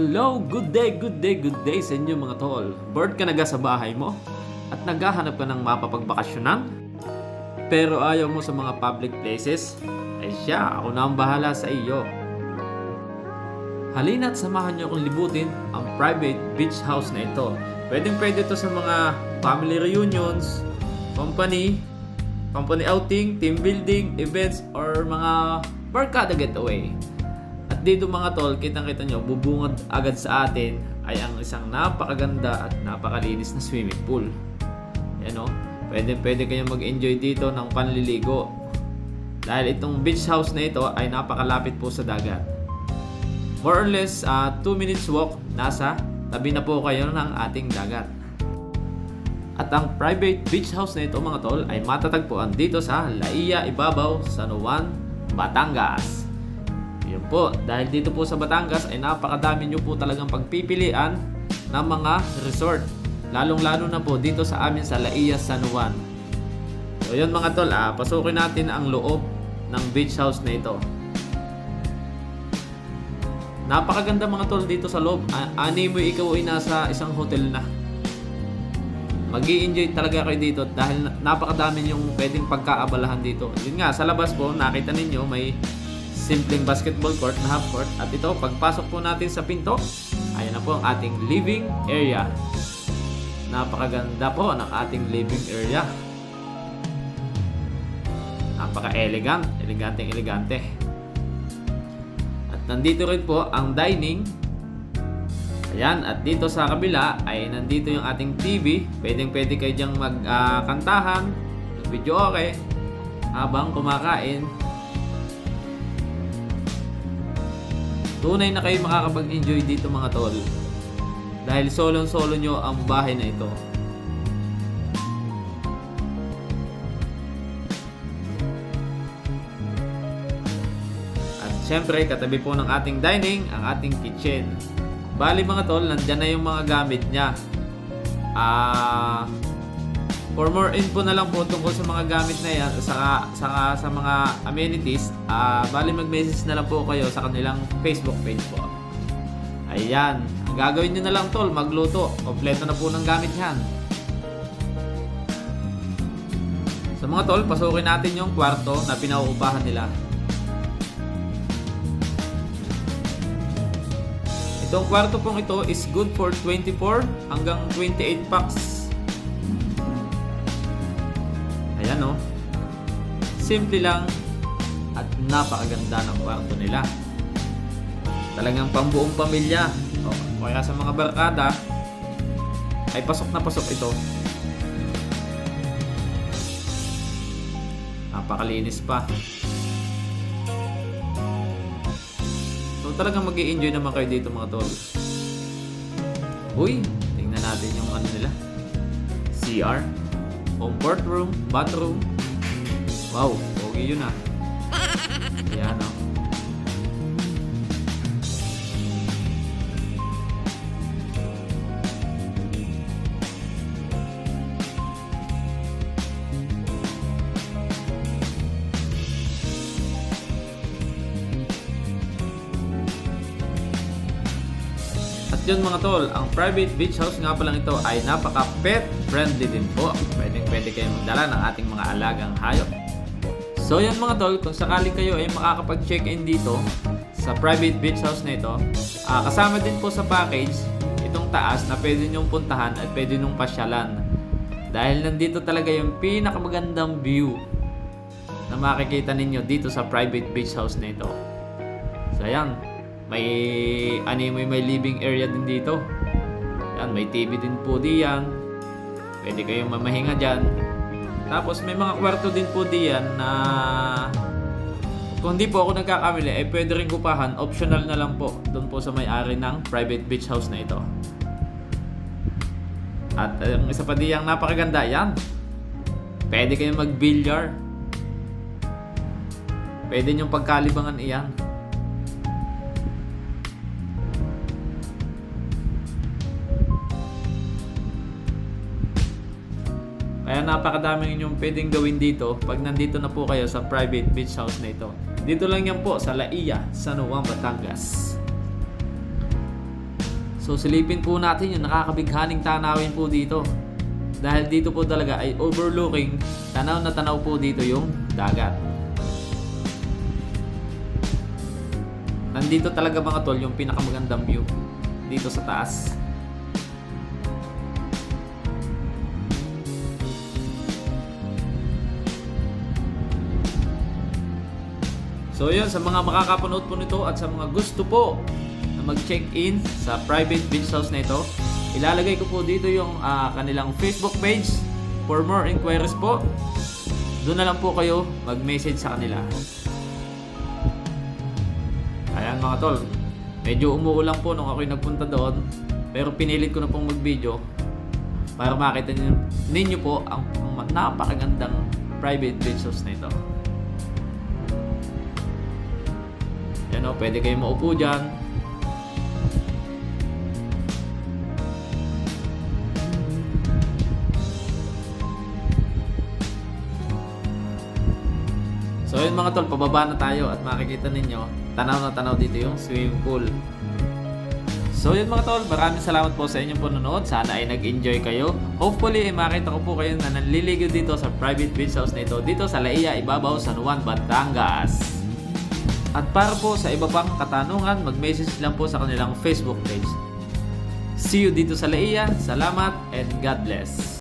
Hello! Good day sa inyo mga tol. Bored ka na sa bahay mo? At naghahanap ka ng mapapagbakasyonan? Pero ayaw mo sa mga public places? Ay siya, ako na ang bahala sa iyo. Halina't samahan niyo akong libutin ang private beach house na ito. Pwede ito sa mga family reunions, company outing, team building, events, or mga barkada getaway. At dito mga tol, kitang-kita nyo, bubungad agad sa atin ay ang isang napakaganda at napakalinis na swimming pool. Yan o, pwede kayong mag-enjoy dito ng panliligo. Dahil itong beach house na ito ay napakalapit po sa dagat. More or less 2 minutes walk, nasa tabi na po kayo ng ating dagat. At ang private beach house na ito mga tol ay matatagpuan dito sa Laia, Ibabaw, San Juan, Batangas. Yun po, dahil dito po sa Batangas ay napakadami nyo po talagang pagpipilian ng mga resort. Lalong-lalo na po dito sa amin sa Laia, San Juan. So yun mga tol, pasukin natin ang loob ng beach house na ito. Napakaganda mga tol dito sa loob. Ani mo ikaw ay nasa isang hotel na. Mag-i-enjoy talaga kayo dito dahil napakadami yung pwedeng pagkaabalahan dito. Yun nga, sa labas po, nakita ninyo may simpleng basketball court na half court. At ito, pagpasok po natin sa pinto, ayan na po ang ating living area. Napakaganda po ng ating living area. Napaka-elegant, elegante. At nandito rin po ang dining. Ayan, at dito sa kabila ay nandito yung ating TV. Pwede kayo dyang magkantahan, mag-video okay, habang kumakain. Tunay na kayo makakapag-enjoy dito mga tol. Dahil solo nyo ang bahay na ito. At syempre, katabi po ng ating dining, ang ating kitchen. Bali mga tol, nandyan na yung mga gamit niya. For more info na lang po tungkol sa mga gamit na yan, sa mga amenities, bali mag-message na lang po kayo sa kanilang Facebook page po. Ayan, ang gagawin nyo na lang tol, magluto. Kompleto na po ng gamit yan. Sa mga tol, pasukin natin yung kwarto na pinauupahan nila. Itong kwarto pong ito is good for 24 hanggang 28 packs. Ayan o. Simple lang at napakaganda ng kwarto nila. Talagang pambuong pamilya. O kaya sa mga barkada ay pasok na pasok ito. Napakalinis pa. So talagang mag-i-enjoy naman kayo dito mga tol. Uy, tingnan natin yung ano nila. CR, comfort room, bathroom. Wow, okay yun ah. Ayan o. Yun mga tol, ang private beach house nga palang ito ay napaka-pet friendly din po. Pwede kayong magdala ng ating mga alagang hayop. So yun mga tol, kung sakali kayo ay makakapag-check-in dito sa private beach house na ito, kasama din po sa package itong taas na pwede nyong puntahan at pwede nyong pasyalan. Dahil nandito talaga yung pinakamagandang view na makikita ninyo dito sa private beach house na ito. So ayan, may living area din dito. Yan, may TV din po diyan. Pwede kayong mamahinga dyan. Tapos may mga kwarto din po diyan na kung hindi po ako nagkakamali ay pwede rin kupahan. Optional na lang po doon po sa may-ari ng private beach house na ito. At ang isa pa diyang napakaganda, yan, pwede kayong mag-billiard. Pwede nyong pagkalibangan iyan. Kaya napakadaming inyong pwedeng gawin dito pag nandito na po kayo sa private beach house na ito. Dito lang yan po sa Laia, San Juan, Batangas. So silipin po natin yung nakakabighaning tanawin po dito. Dahil dito po talaga ay overlooking, tanaw na tanaw po dito yung dagat. Nandito talaga mga tol yung pinakamagandang view dito sa taas. So yun, sa mga makakapanood po nito at sa mga gusto po na mag-check-in sa private beach house na ito, ilalagay ko po dito yung kanilang Facebook page. For more inquiries po, doon na lang po kayo mag-message sa kanila. Ayan mga tol, medyo umuulan po nung ako'y nagpunta doon, pero pinilit ko na pong mag-video para makita ninyo po ang napakagandang private beach house na ito. Yan o, pwede kayo maupo dyan. So yun mga tol, pababa na tayo at makikita ninyo, tanaw na tanaw dito yung swimming pool. So yun mga tol, maraming salamat po sa inyong panonood. Sana ay nag-enjoy kayo. Hopefully ay makita ko po kayo na nanliligaw dito sa private beach house na ito, dito sa Laia, Ibabaw, San Juan, Batangas. At para po sa iba pang katanungan, mag-message lang po sa kanilang Facebook page. See you dito sa Laia. Salamat and God bless.